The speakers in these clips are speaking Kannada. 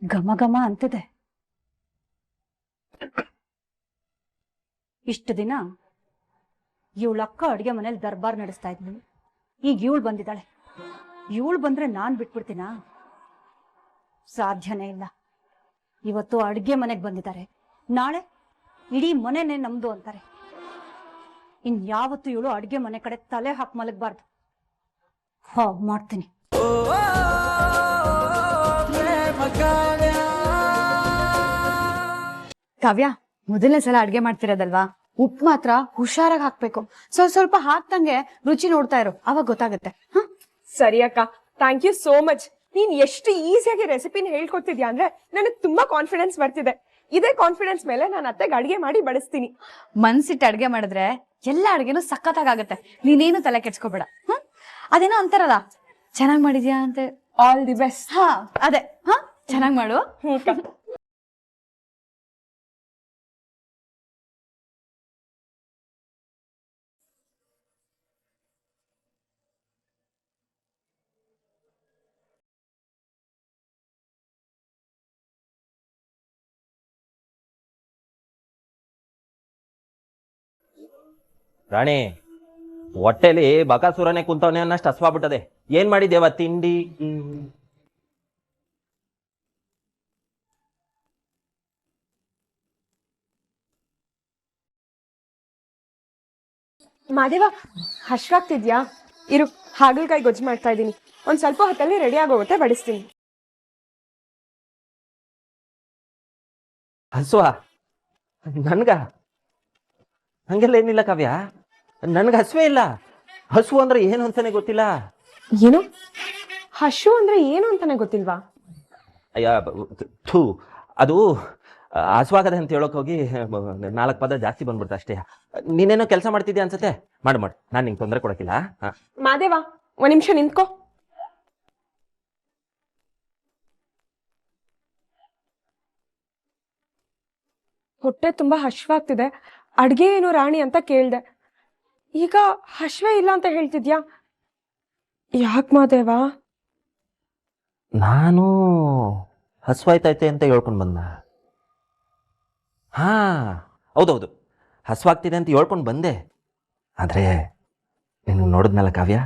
ಘಮ ಘಮ ಅಂತಿದೆ. ಇಷ್ಟು ದಿನ ಇವಳ ಅಕ್ಕ ಅಡುಗೆ ಮನೇಲಿ ದರ್ಬಾರ್ ನಡೆಸ್ತಾ ಇದ್ವಿ. ಈಗ ಇವಳು ಬಂದಿದ್ದಾಳೆ. ಇವಳು ಬಂದ್ರೆ ನಾನ್ ಬಿಟ್ಬಿಡ್ತೀನಾ? ಸಾಧ್ಯನೇ ಇಲ್ಲ. ಇವತ್ತು ಅಡುಗೆ ಮನೆಗೆ ಬಂದಿದ್ದಾರೆ, ನಾಳೆ ಇಡೀ ಮನೆನೇ ನಮ್ದು ಅಂತಾರೆ. ಇನ್ಯಾವತ್ತು ಇವಳು ಅಡುಗೆ ಮನೆ ಕಡೆ ತಲೆ ಹಾಕಿ ಮಲಗಬಾರ್ದು. ಮಾಡ್ತೀನಿ. ಕಾವ್ಯ, ಮೊದಲನೇ ಸಲ ಅಡ್ಗೆ ಮಾಡ್ತಿರೋದಲ್ವಾ, ಉಪ್ಪು ಮಾತ್ರ ಹುಷಾರಾಗಿ ಹಾಕ್ಬೇಕು. ಸ್ವಲ್ಪ ಹಾಕ್ದಂಗೆ ರುಚಿ ನೋಡ್ತಾ ಇರು, ಅವಾಗ ಗೊತ್ತಾಗುತ್ತೆ. ಸರಿ ಅಕ್ಕ, ಥ್ಯಾಂಕ್ ಯು ಸೋ ಮಚ್. ನೀನ್ ಎಷ್ಟು ಈಸಿಯಾಗಿ ರೆಸಿಪಿನ ಹೇಳ್ಕೊಡ್ತಿದ್ಯಾ ಅಂದ್ರೆ ನನಗೆ ತುಂಬಾ ಕಾನ್ಫಿಡೆನ್ಸ್ ಬರ್ತಿದೆ. ಇದೇ ಕಾನ್ಫಿಡೆನ್ಸ್ ಮೇಲೆ ನಾನು ಅತ್ತೆಗೆ ಅಡ್ಗೆ ಮಾಡಿ ಬಡಿಸ್ತೀನಿ. ಮನ್ಸಿಟ್ಟು ಅಡ್ಗೆ ಮಾಡಿದ್ರೆ ಎಲ್ಲ ಅಡ್ಗೆನೂ ಸಖತ್ತಾಗತ್ತೆ. ನೀನೇನು ತಲೆ ಕೆಡ್ಸ್ಕೊಬೇಡ. ಅದೇನೋ ಅಂತಾರಲ್ಲ, ಚೆನ್ನಾಗ್ ಮಾಡಿದ್ಯಾ ಅಂತ. All the best. ಅದೇ ಚೆನ್ನಾಗ್ ಮಾಡು. ರಾಣಿ, ಹೊಟ್ಟೆಲಿ ಬಕಾಸುರನೇ ಕುಂತವನೇ ಅನ್ನಷ್ಟು ಹಸ್ವಾಗ್ಬಿಟ್ಟದೆ. ಏನ್ ಮಾಡಿದ್ದೇವ ತಿಂಡಿ? ಮಾದೇವ, ಹಶ್ವಾಗ್ತಿದ್ಯಾ? ಇರು, ಹಾಗಲಕಾಯಿ ಗೊಜ್ಜು ಮಾಡ್ತಾ ಇದ್ದೀನಿ. ಒಂದ್ ಸ್ವಲ್ಪ ಹೊತ್ತಲ್ಲಿ ರೆಡಿ ಆಗೋಗುತ್ತೆ, ಬಡಿಸ್ತೀನಿ. ಹಸುವ? ನನ್ಗ ಹಂಗೆಲ್ಲ ಏನಿಲ್ಲ ಕಾವ್ಯ, ನನ್ಗೆ ಹಸುವೆ ಇಲ್ಲ. ಹಸು ಅಂದ್ರೆ ಏನು ಅಂತಾನೆ ಗೊತ್ತಿಲ್ಲ. ಏನು ಹಶು ಅಂದ್ರೆ ಏನು ಅಂತಾನೆ ಗೊತ್ತಿಲ್ವಾ? ಅಯ್ಯ ಥೂ, ಅದು ಹಸುವಾಗದೆ ಅಂತ ಹೇಳೋಕೆ ಹೋಗಿ 4 ಪದ ಜಾಸ್ತಿ ಬಂದ್ಬಿಡ್ತ ಅಷ್ಟೇ. ನೀನೇನೋ ಕೆಲಸ ಮಾಡ್ತಿದ್ಯಾ ಅನ್ಸತ್ತೆ. ಮಾಡು ನಾನು ನಿಂಗೆ ತೊಂದರೆ ಕೊಡಕ್ಕಿಲ್ಲ. ಮಾದೇವ, ಒಂದ್ ನಿಮಿಷ ನಿಂತ್ಕೋ. ಹೊಟ್ಟೆ ತುಂಬಾ ಹಶ್ವಾಗ್ತಿದೆ, ಅಡ್ಗೆ ಏನು ರಾಣಿ ಅಂತ ಕೇಳ್ದೆ. ಈಗ ಹಶ್ವೇ ಇಲ್ಲ ಅಂತ ಹೇಳ್ತಿದ್ಯಾ? ಯಾಕೆ ಮಾದೇವ? ನಾನು ಹಸುವಾಯ್ತೈತೆ ಅಂತ ಹೇಳ್ಕೊಂಡು ಬಂದ. ಹೌದೌದು, ಹಸುವಾಗ್ತಿದೆ ಅಂತ ಹೇಳ್ಕೊಂಡು ಬಂದೆ. ಆದರೆ ನಿನ್ನ ನೋಡಿದ್ನಲ್ಲ ಕಾವ್ಯ,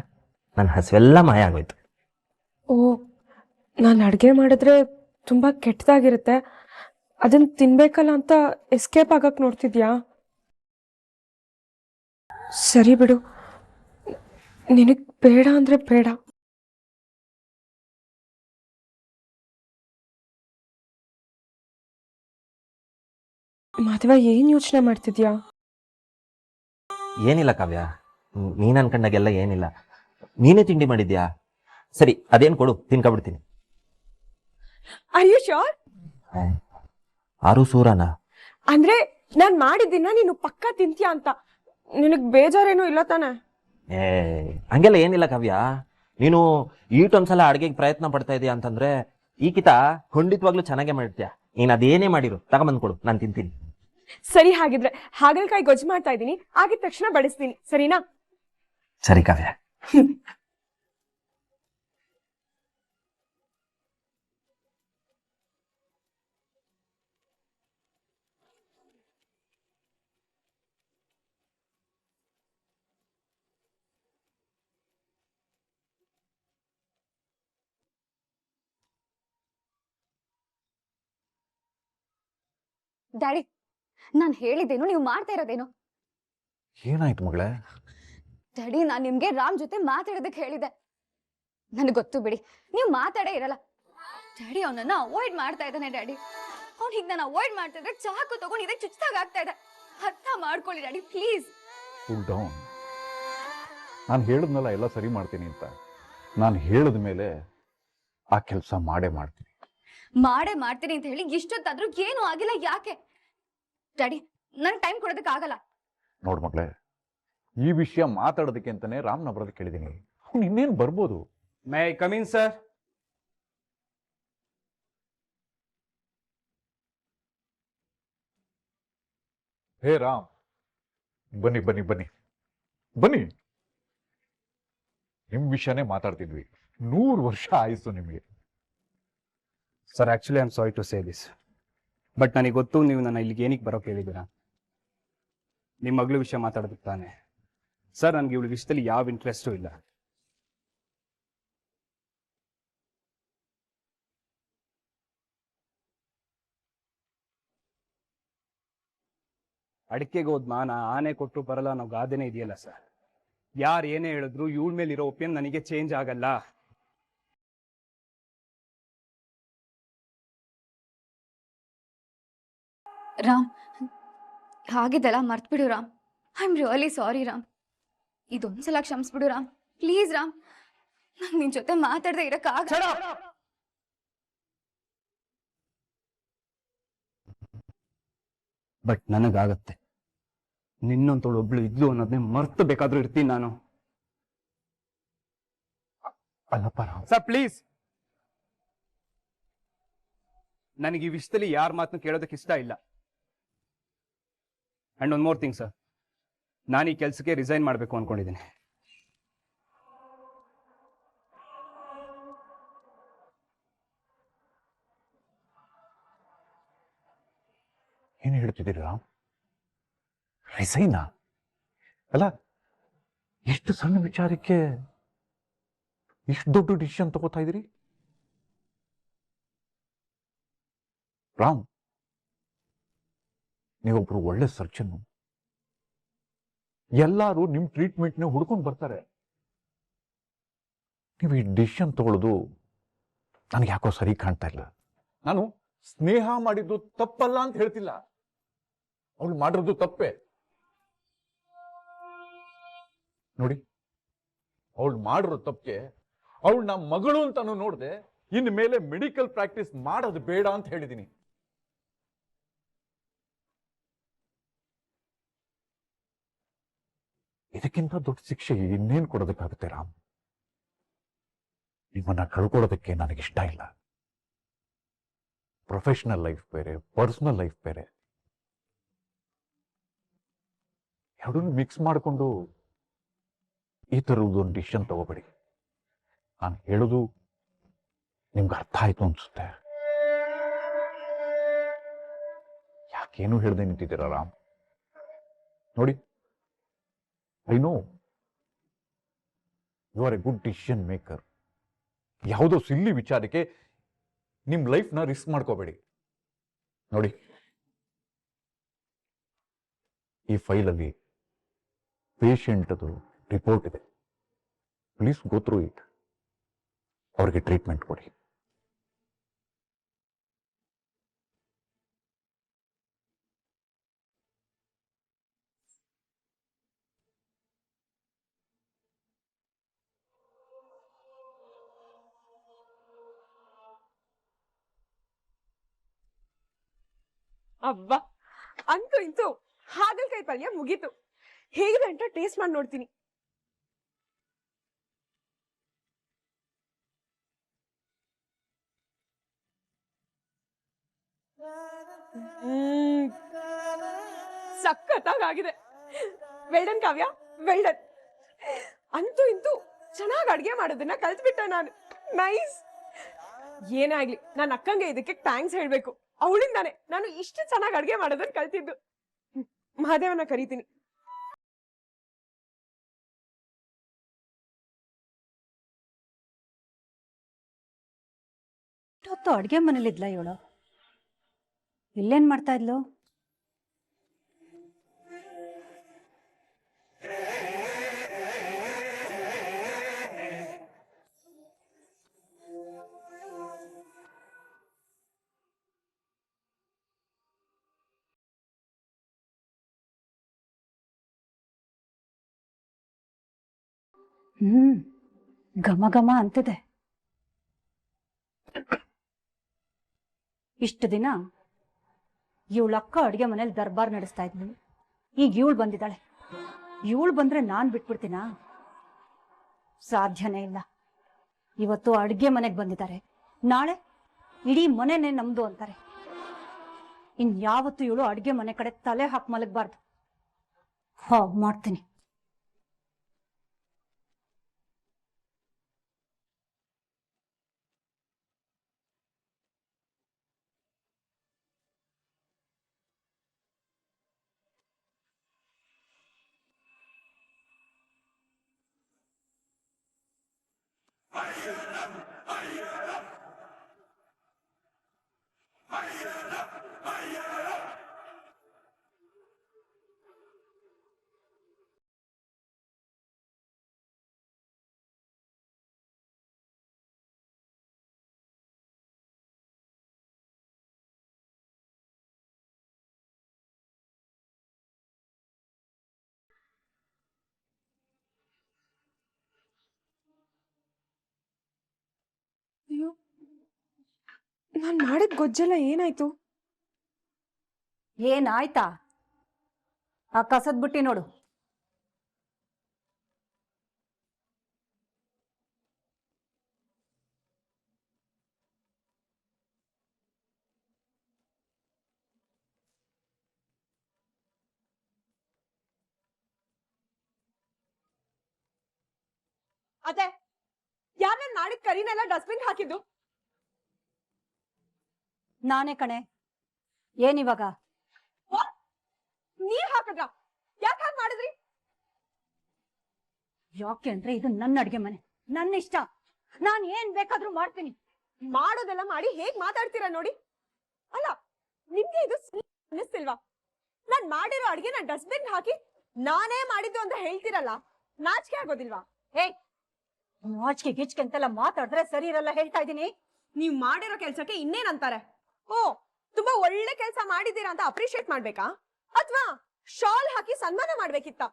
ನನ್ನ ಹಸುವೆಲ್ಲ ಮಾಯ ಆಗೋಯ್ತು. ಓ, ನಾನು ಅಡುಗೆ ಮಾಡಿದ್ರೆ ತುಂಬ ಕೆಟ್ಟದಾಗಿರುತ್ತೆ, ಅದನ್ನು ತಿನ್ಬೇಕಲ್ಲ ಅಂತ ಎಸ್ಕೇಪ್ ಆಗಕ್ಕೆ ನೋಡ್ತಿದ್ಯಾ? ಸರಿ ಬಿಡು, ನಿನಗೆ ಬೇಡ ಅಂದರೆ ಬೇಡ. ಮಾಧವ, ಏನು ಯೋಚನೆ ಮಾಡ್ತಿದ್ಯಾ? ಏನಿಲ್ಲ ಕಾವ್ಯ, ನೀನು ಅನ್ಕೊಂಡಾಗೆಲ್ಲ ಏನಿಲ್ಲ. ನೀನೇ ತಿಂಡಿ ಮಾಡಿದ್ಯಾ? ಸರಿ, ಅದೇನು ಕೊಡು, ತಿನ್ಕೊಬಿಡ್ತೀನಿ. Are you sure? ಆರು ಸೂರನ ಅಂದ್ರೆ ನಾನು ಮಾಡಿದ್ದೀನ ನೀನು ಪಕ್ಕ ತಿಂತೀಯ ಅಂತ. ನಿನಗೆ ಬೇಜಾರೇನೂ ಇಲ್ಲ ತಾನೆ? ಹಂಗೆಲ್ಲ ಏನಿಲ್ಲ ಕಾವ್ಯ. ನೀನು ಈಟೊಂದ್ಸಲ ಅಡುಗೆಗೆ ಪ್ರಯತ್ನ ಪಡ್ತಾ ಇದೀಯ ಅಂತಂದ್ರೆ ಈಕಿತ ಖಂಡಿತವಾಗ್ಲೂ ಚೆನ್ನಾಗೇ ಮಾಡ್ತೀಯ. ನೀನು ಅದೇನೇ ಮಾಡಿರು ತಗೊಂಬಂದು ಕೊಡು, ನಾನು ತಿಂತೀನಿ. ಸರಿ, ಹಾಗಿದ್ರೆ ಹಾಗಲಕಾಯಿ ಗೊಜ್ಜು ಮಾಡ್ತಾ ಇದ್ದೀನಿ, ಆಗಿದ ತಕ್ಷಣ ಬಡಿಸ್ತೀನಿ, ಸರಿನಾ? ಸರಿ ಕಾವ್ಯ. ಡ್ಯಾಡಿ, ನಾನು ಹೇಳಿದ್ದೇನು, ನೀವು ಮಾಡ್ತಾ ಇರೋದೇನು? ಏನಾಯ್ತು ಮಗಳೇ? ಡ್ಯಾಡಿ, ನಾನು ನಿಮ್ಗೆ ರಾಮ್ ಜೊತೆ ಮಾತಾಡೋದಕ್ಕೆ ಹೇಳಿದೆ. ನನಗೆ ಗೊತ್ತು ಬಿಡಿ, ನೀವು ಮಾತಾಡೇ ಇರಲ್ಲ. ಡ್ಯಾಡಿ, ಅವನನ್ನ ಅವಾಯ್ಡ್ ಮಾಡ್ತಾ ಇದ್ದಾನೆ. ಡ್ಯಾಡಿ, ಅವ್ನು ಹೀಗೆ ನಾನು ಅವಾಯ್ಡ್ ಮಾಡ್ತಿದ್ರೆ ಚಾಕು ತಗೊಂಡು ಇದಕ್ಕೆ ಚುಚ್ಚಿದಾಗ ಆಗ್ತಾ ಇದೆ. ಅರ್ಥ ಮಾಡ್ಕೊಳ್ಳಿ ಡ್ಯಾಡಿ, ಪ್ಲೀಸ್. Cool down. ನಾನು ಹೇಳಿದ್ನಲ್ಲ ಎಲ್ಲ ಸರಿ ಮಾಡ್ತೀನಿ ಅಂತ. ನಾನು ಹೇಳಿದ ಮೇಲೆ ಆ ಕೆಲಸ ಮಾಡೇ ಮಾಡ್ತೀನಿ ಅಂತ ಹೇಳಿ ಇಷ್ಟೊತ್ತಾದ್ರೂ ಏನೂ ಆಗಿಲ್ಲ, ಯಾಕೆ? ಡ್ಯಾಡಿ, ನನ್ ಟೈಮ್ ಕೊಡೋದಕ್ಕೆ ಆಗಲ್ಲ. ನೋಡ್ ಮಗಳೇ, ಈ ವಿಷಯ ಮಾತಾಡೋದಕ್ಕೆ ಅಂತಾನೆ ರಾಮ್ನ ಬರೋದಕ್ಕೆ ಕೇಳಿದೀನಿ. ಅವ್ನು ಇನ್ನೇನು ಬರ್ಬೋದು. May I come in sir? Hey Ram, ಬನ್ನಿ ಬನ್ನಿ ಬನ್ನಿ ಬನ್ನಿ. ನಿಮ್ ವಿಷಯನೇ ಮಾತಾಡ್ತಿದ್ವಿ. 100 ವರ್ಷ ಆಯಿತು ನಿಮಗೆ. Sir actually I am sorry to say this, but ನನಗೆ ಗೊತ್ತು ನೀವು ನನ್ನ ಇಲ್ಲಿಗೆ ಏನಕ್ಕೆ ಬರೋಕೆ ಹೇಳಿದ್ದೀರಾ. ನಿಮ್ಮ ಮಗಳ ವಿಷಯ ಮಾತಾಡೋದಕ್ಕೆ ತಾನೆ. ಸರ್ ನನಗೆ ಇವಳ ವಿಷಯದಲ್ಲಿ ಯಾವ ಇಂಟ್ರೆಸ್ಟು ಇಲ್ಲ. ಅಡಿಕೆಗೆ ಹೋದ್ ಮಾನ ಆನೆ ಕೊಟ್ಟು ಬರಲ್ಲ ಅನ್ನೋ ಗಾದೆನೇ ಇದೆಯಲ್ಲ ಸರ್. ಯಾರು ಏನೇ ಹೇಳಿದ್ರು ಇವಳ ಮೇಲಿರೋ ಒಪಿನಿಯನ್ ನನಗೆ ಚೇಂಜ್ ಆಗಲ್ಲ. ರಾಮ್, ಹಾಗಿದ್ದೆಲ್ಲ ಮರ್ತ್ಬಿಡು Ram. I am really sorry Ram. ಇದೊಂದ್ಸಲ ಕ್ಷಮಿಸ್ಬಿಡು ರಾಮ್, ಪ್ಲೀಸ್ ರಾಮ್. ನಂಗೆ ನಿನ್ ಜೊತೆ ಮಾತಾಡದೆ ಇರಕ್ಕಾಗ. ಬಟ್ ನನಗಾಗತ್ತೆ. ನಿನ್ನಂತೋಳು ಒಬ್ಳು ಇದ್ಲು ಅನ್ನೋದನ್ನೇ ಮರ್ತು ಬೇಕಾದ್ರೂ ಇರ್ತೀನಿ ನಾನು. ಅಲ್ಲಪ್ಪ ರಾಮ್, ಸರ್ ಪ್ಲೀಸ್, ನನಗೆ ಈ ವಿಷಯದಲ್ಲಿ ಯಾರ ಮಾತನ್ನು ಕೇಳೋದಕ್ಕೆ ಇಷ್ಟ ಇಲ್ಲ. And one more thing sir, ನಾನು ಈ ಕೆಲಸಕ್ಕೆ ರಿಸೈನ್ ಮಾಡಬೇಕು ಅನ್ಕೊಂಡಿದ್ದೀನಿ. ಏನು ಹೇಳ್ತಿದ್ದೀರಿ ರಾಮ್? ರಿಸೈನಾ? ಅಲ್ಲ, ಎಷ್ಟು ಸಣ್ಣ ವಿಚಾರಕ್ಕೆ ಇಷ್ಟು ದೊಡ್ಡ ಡಿಸಿಷನ್ ತಗೋತಾ ಇದ್ದೀರಿ ರಾಮ್? ನೀವೊಬ್ರು ಒಳ್ಳೆ ಸರ್ಜನ್. ಎಲ್ಲರೂ ನಿಮ್ ಟ್ರೀಟ್ಮೆಂಟ್ನ ಹುಡ್ಕೊಂಡು ಬರ್ತಾರೆ. ನೀವು ಈ ಡಿಸಿಷನ್ ತಗೊಳ್ಳೋದು ನನಗೆ ಯಾಕೋ ಸರಿ ಕಾಣ್ತಾ ಇಲ್ಲ. ನಾನು ಸ್ನೇಹ ಮಾಡಿದ್ದು ತಪ್ಪಲ್ಲ ಅಂತ ಹೇಳ್ತಿಲ್ಲ, ಅವಳು ಮಾಡಿರೋದು ತಪ್ಪೇ. ನೋಡಿ, ಅವಳು ಮಾಡಿರೋ ತಪ್ಪಿಗೆ ಅವಳು ನಮ್ಮ ಮಗಳು ಅಂತಾನು ನೋಡ್ದೆ ಇನ್ ಮೇಲೆ ಮೆಡಿಕಲ್ ಪ್ರಾಕ್ಟೀಸ್ ಮಾಡೋದು ಬೇಡ ಅಂತ ಹೇಳಿದೀನಿ. ಇದಕ್ಕಿಂತ ದೊಡ್ಡ ಶಿಕ್ಷೆ ಇನ್ನೇನು ಕೊಡೋದಕ್ಕಾಗುತ್ತೆ ರಾಮ್? ನಿಮ್ಮನ್ನ ಕಳ್ಕೊಳ್ಳೋದಕ್ಕೆ ನನಗಿಷ್ಟ ಇಲ್ಲ. ಪ್ರೊಫೆಷನಲ್ ಲೈಫ್ ಬೇರೆ, ಪರ್ಸನಲ್ ಲೈಫ್ ಬೇರೆ, ಎರಡನ್ನೂ ಮಿಕ್ಸ್ ಮಾಡಿಕೊಂಡು ಈ ಥರದೊಂದು ಡಿಸಿಷನ್ ತಗೋಬೇಡಿ. ನಾನು ಹೇಳೋದು ನಿಮ್ಗೆ ಅರ್ಥ ಆಯ್ತು ಅನ್ಸುತ್ತೆ. ಯಾಕೇನು ಹೇಳ್ದೆ ನಿಂತಿದ್ದೀರಾ ರಾಮ್? ನೋಡಿ, I know you are a good decision maker. ಯಾವುದೋ ಸಿಲ್ಲಿ ವಿಚಾರಕ್ಕೆ ನಿಮ್ಮ ಲೈಫ್ನ ರಿಸ್ಕ್ ಮಾಡ್ಕೋಬೇಡಿ. ನೋಡಿ, ಈ ಫೈಲಲ್ಲಿ ಪೇಷಂಟ್ದು ರಿಪೋರ್ಟ್ ಇದೆ. Please go through it. ಅವ್ರಿಗೆ ಟ್ರೀಟ್ಮೆಂಟ್ ಕೊಡಿ. ಅಬ್ಬಾ, ಅಂತೂ ಇಂತೂ ಹಾಗಲಕಾಯಿ ಪಲ್ಯ ಮುಗೀತು. ಹೇಗಿದೆ ಅಂತ ಟೇಸ್ಟ್ ಮಾಡಿ ನೋಡ್ತೀನಿ. ಸಖತ್ತಾಗಿದೆ. ವೆಲ್ಡನ್ ಕಾವ್ಯ, ವೆಲ್ಡನ್. ಅಂತೂ ಇಂತೂ ಚೆನ್ನಾಗಿ ಅಡ್ಗೆ ಮಾಡೋದನ್ನ ಕಲ್ತ್ಬಿಟ್ಟೆ ನಾನು. ನೈಸ್. ಏನೇ ಆಗ್ಲಿ, ನನ್ನ ಅಕ್ಕಂಗೆ ಇದಕ್ಕೆ ಥ್ಯಾಂಕ್ಸ್ ಹೇಳ್ಬೇಕು. ಅವಳಿಂದಾನೆ ನಾನು ಇಷ್ಟು ಚೆನ್ನಾಗಿ ಅಡ್ಗೆ ಮಾಡೋದನ್ನ ಕಲ್ತಿದ್ದು. ಮಹಾದೇವನ ಕರಿತೀನಿ. ಹೊತ್ತು ಅಡ್ಗೆ ಮನೇಲಿದ್ಲ ಇವಳು? ಇಲ್ಲೇನ್ ಮಾಡ್ತಾ ಇದ್ಲು? ಘಮ ಘಮ ಅಂತಿದೆ. ಇಷ್ಟು ದಿನ ಇವಳ ಅಕ್ಕ ಅಡುಗೆ ಮನೇಲಿ ದರ್ಬಾರ್ ನಡೆಸ್ತಾ ಇದ್ಲು. ಈಗ ಇವಳು ಬಂದಿದ್ದಾಳೆ. ಇವಳು ಬಂದ್ರೆ ನಾನ್ ಬಿಟ್ಬಿಡ್ತೀನಾ? ಸಾಧ್ಯನೇ ಇಲ್ಲ. ಇವತ್ತು ಅಡುಗೆ ಮನೆಗೆ ಬಂದಿದ್ದಾರೆ, ನಾಳೆ ಇಡೀ ಮನೆನೇ ನಮ್ದು ಅಂತಾರೆ. ಇನ್ಯಾವತ್ತು ಇವಳು ಅಡುಗೆ ಮನೆ ಕಡೆ ತಲೆ ಹಾಕಿ ಮಲಗಬಾರ್ದು. ಮಾಡ್ತೀನಿ. ಅಯ್ಯೋ, ನಾನ್ ಮಾಡಿದ ಗೊಜ್ಜೆಲ್ಲ ಏನಾಯ್ತು? ಏನಾಯ್ತಾ? ಆ ಕಸದ್ ಬುಟ್ಟಿ ನೋಡು. ಅದೇ ಯಾರ ನನ್ ಮಾಡಿದ ಕರಿನೆಲ್ಲ ಡಸ್ಟ್ಬಿನ್ ಹಾಕಿದ್ದು? ನಾನೇ ಕಣೆ. ಏನಿವಾಗ? ನೀವ್ ಹಾಕದ್ರ? ಯಾಕೆ ಹಾಗೆ ಮಾಡಿದ್ರಿ? ಯಾಕೆ ಅಂದ್ರೆ ಇದು ನನ್ನ ಅಡ್ಗೆ ಮನೆ, ನನ್ನ ಇಷ್ಟ. ನಾನ್ ಏನ್ ಬೇಕಾದ್ರೂ ಮಾಡ್ತೀನಿ. ಮಾಡೋದೆಲ್ಲ ಮಾಡಿ ಹೇಗ್ ಮಾತಾಡ್ತೀರಾ ನೋಡಿ. ಅಲ್ಲ, ನಿಮ್ಗೆ ಇದು ಅನ್ನಿಸ್ತಿಲ್ವಾ? ನಾನ್ ಮಾಡಿರೋ ಅಡ್ಗೆ ನಾನ್ ಡಸ್ಟ್ಬಿನ್ ಹಾಕಿ ನಾನೇ ಮಾಡಿದ್ದು ಅಂತ ಹೇಳ್ತಿರಲ್ಲ, ನಾಚಿಕೆ ಆಗೋದಿಲ್ವಾ? ಏಯ್, ನಾಚಿಕೆ ಗಿಚ್ಕೆ ಅಂತೆಲ್ಲ ಮಾತಾಡಿದ್ರೆ ಸರಿ ಇರಲ್ಲ, ಹೇಳ್ತಾ ಇದ್ದೀನಿ. ನೀವ್ ಮಾಡಿರೋ ಕೆಲ್ಸಕ್ಕೆ ಇನ್ನೇನಂತಾರೆ? ಓ, ತುಂಬಾ ಒಳ್ಳೆ ಕೆಲ್ಸ ಮಾಡಿದೀರಾ ಅಂತ ಅಪ್ರಿಶಿಯೇಟ್ ಮಾಡ್ಬೇಕಾ, ಅಥವಾ ಶಾಲ್ ಹಾಕಿ ಸನ್ಮಾನ ಮಾಡ್ಬೇಕಿತ್ತ?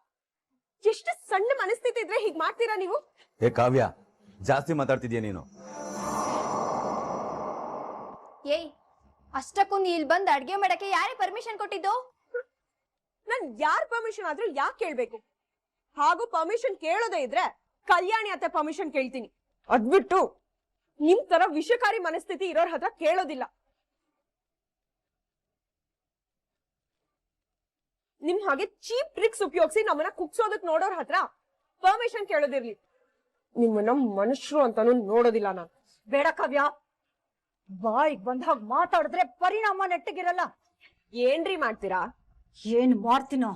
ಎಷ್ಟು ಸಣ್ಣ ಮನಸ್ಥಿತಿ ಇದ್ರೆ ಹೀಗ್ ಮಾಡ್ತೀರಾ ನೀವು? ಏ ಕಾವ್ಯ, ಜಾಸ್ತಿ ಮಾತಾಡ್ತಿದ್ಯಾ ನೀನು. ಏಯ್, ಅಷ್ಟಕ್ಕೂ ನೀ ಇಲ್ಲಿ ಬಂದು ಅಡ್ಗೆ ಮಾಡಕ್ಕೆ ಯಾರೇ ಪರ್ಮಿಷನ್ ಕೊಟ್ಟಿದ್ದು? ನನ್ ಯಾರ್ ಪರ್ಮಿಷನ್ ಆದ್ರೂ ಯಾಕೆ ಕೇಳ್ಬೇಕು? ಹಾಗೂ ಪರ್ಮಿಷನ್ ಕೇಳೋದೇ ಇದ್ರೆ ಕಲ್ಯಾಣಿ ಅತ್ತೆ ಪರ್ಮಿಷನ್ ಕೇಳ್ತೀನಿ. ಅದ್ಬಿಟ್ಟು ನಿಮ್ ತರ ವಿಷಕಾರಿ ಮನಸ್ಥಿತಿ ಇರೋರ್ ಹತ್ರ ಕೇಳೋದಿಲ್ಲ. ನಿಮ್ ಹಾಗೆ ಚೀಪ್ ಟ್ರಿಕ್ಸ್ ಉಪಯೋಗಿಸಿ ನಮ್ಮನ್ನ ಕುಗ್ಸೋದಕ್ ನೋಡೋರ್ ಹತ್ರ ಪರ್ಮಿಷನ್ ಕೇಳೋದಿರ್ಲಿ. ನಿಮ್ಮನ್ನ ಮನುಷ್ಯರು ಅಂತಾನು ನೋಡೋದಿಲ್ಲ ನಾನು. ಬೇಡ ಕಾವ್ಯ, ಬಾಯಿಗೆ ಬಂದಾಗ ಮಾತಾಡಿದ್ರೆ ಪರಿಣಾಮ ನೆಟ್ಟಗಿರಲ್ಲ. ಏನ್ರಿ ಮಾಡ್ತೀರಾ? ಏನ್ ಮಾಡ್ತೀನೋ?